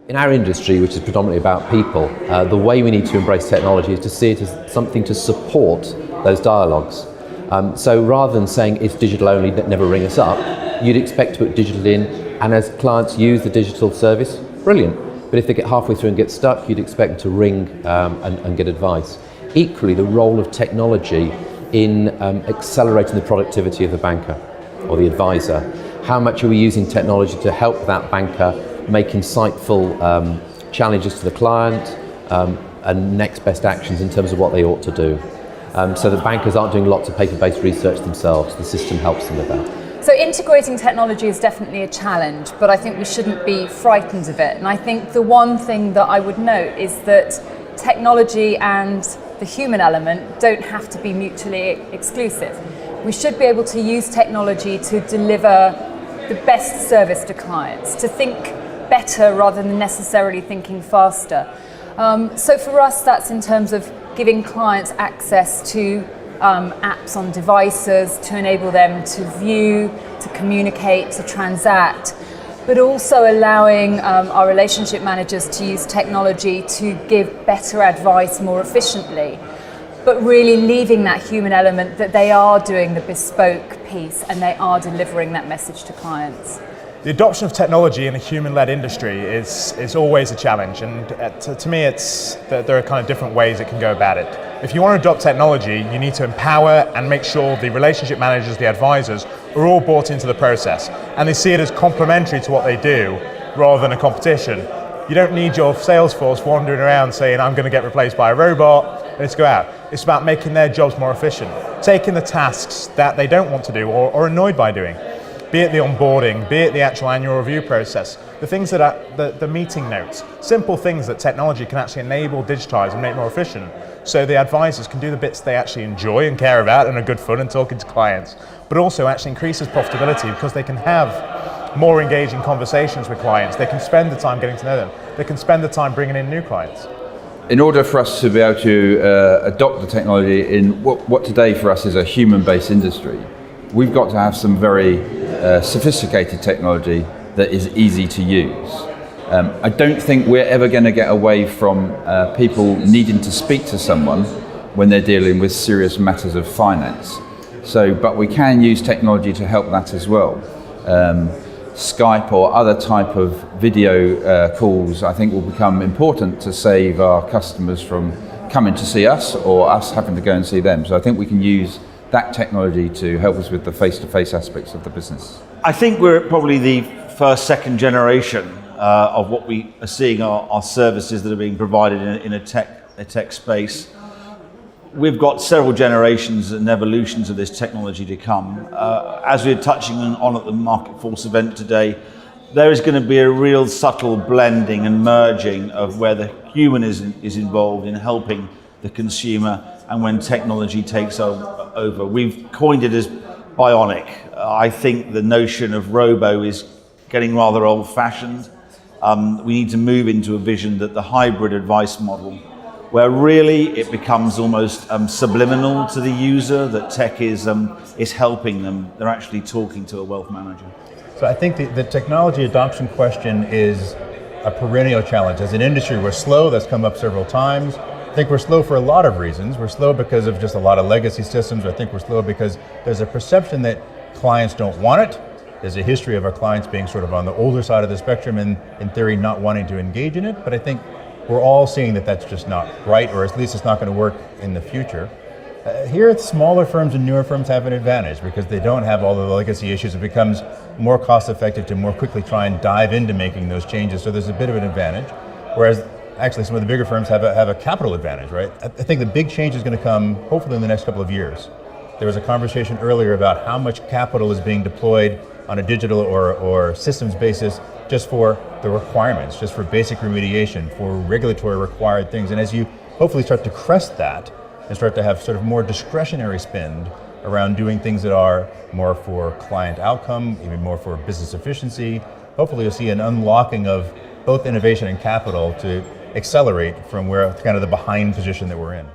In our industry, which is predominantly about people, the way we need to embrace technology is to see it as something to support those dialogues. So rather than saying it's digital only, never ring us up, you'd expect to put digital in, and as clients use the digital service, brilliant. But if they get halfway through and get stuck, you'd expect them to ring and get advice. Equally, the role of technology in accelerating the productivity of the banker or the advisor. How much are we using technology to help that banker make insightful challenges to the client and next best actions in terms of what they ought to do. So the bankers aren't doing lots of paper-based research themselves, the system helps them with that. So integrating technology is definitely a challenge, but I think we shouldn't be frightened of it. And I think the one thing that I would note is that technology and the human element don't have to be mutually exclusive. We should be able to use technology to deliver the best service to clients, to think better rather than necessarily thinking faster. So for us, that's in terms of giving clients access to apps on devices to enable them to view, to communicate, to transact, but also allowing our relationship managers to use technology to give better advice more efficiently, but really leaving that human element that they are doing the bespoke piece and they are delivering that message to clients. The adoption of technology in a human-led industry is always a challenge, and to me it's that there are kind of different ways it can go about it. If you want to adopt technology, you need to empower and make sure the relationship managers, the advisors, are all brought into the process, and they see it as complementary to what they do rather than a competition. You don't need your sales force wandering around saying, I'm going to get replaced by a robot, let's go out. It's about making their jobs more efficient, taking the tasks that they don't want to do or are annoyed by doing. Be it the onboarding, be it the actual annual review process, the things that are the meeting notes, simple things that technology can actually enable, digitize and make more efficient, so the advisors can do the bits they actually enjoy and care about and are good fun and talking to clients, but also actually increases profitability because they can have more engaging conversations with clients, they can spend the time getting to know them, they can spend the time bringing in new clients. In order for us to be able to adopt the technology in what today for us is a human-based industry, we've got to have some very sophisticated technology that is easy to use. I don't think we're ever going to get away from people needing to speak to someone when they're dealing with serious matters of finance. But we can use technology to help that as well. Skype or other type of video calls I think will become important to save our customers from coming to see us or us having to go and see them. So I think we can use that technology to help us with the face-to-face aspects of the business. I think we're probably the first, second generation of what we are seeing are services that are being provided in a tech space. We've got several generations and evolutions of this technology to come. As we're touching on at the Market Force event today, there is going to be a real subtle blending and merging of where the human is involved in helping the consumer and when technology takes over. We've coined it as Bionic. I think the notion of robo is getting rather old-fashioned. We need to move into a vision that the hybrid advice model, where really it becomes almost subliminal to the user, that tech is helping them. They're actually talking to a wealth manager. So I think the technology adoption question is a perennial challenge. As an industry, we're slow. That's come up several times. I think we're slow for a lot of reasons. We're slow because of just a lot of legacy systems. I think we're slow because there's a perception that clients don't want it. There's a history of our clients being sort of on the older side of the spectrum and in theory not wanting to engage in it. But I think we're all seeing that that's just not right, or at least it's not going to work in the future. Here, smaller firms and newer firms have an advantage because they don't have all the legacy issues. It becomes more cost effective to more quickly try and dive into making those changes. So there's a bit of an advantage. Whereas actually some of the bigger firms have a capital advantage, right? I think the big change is going to come hopefully in the next couple of years. There was a conversation earlier about how much capital is being deployed on a digital or systems basis just for the requirements, just for basic remediation, for regulatory required things. And as you hopefully start to crest that and start to have sort of more discretionary spend around doing things that are more for client outcome, even more for business efficiency, hopefully you'll see an unlocking of both innovation and capital to accelerate from where kind of the behind position that we're in.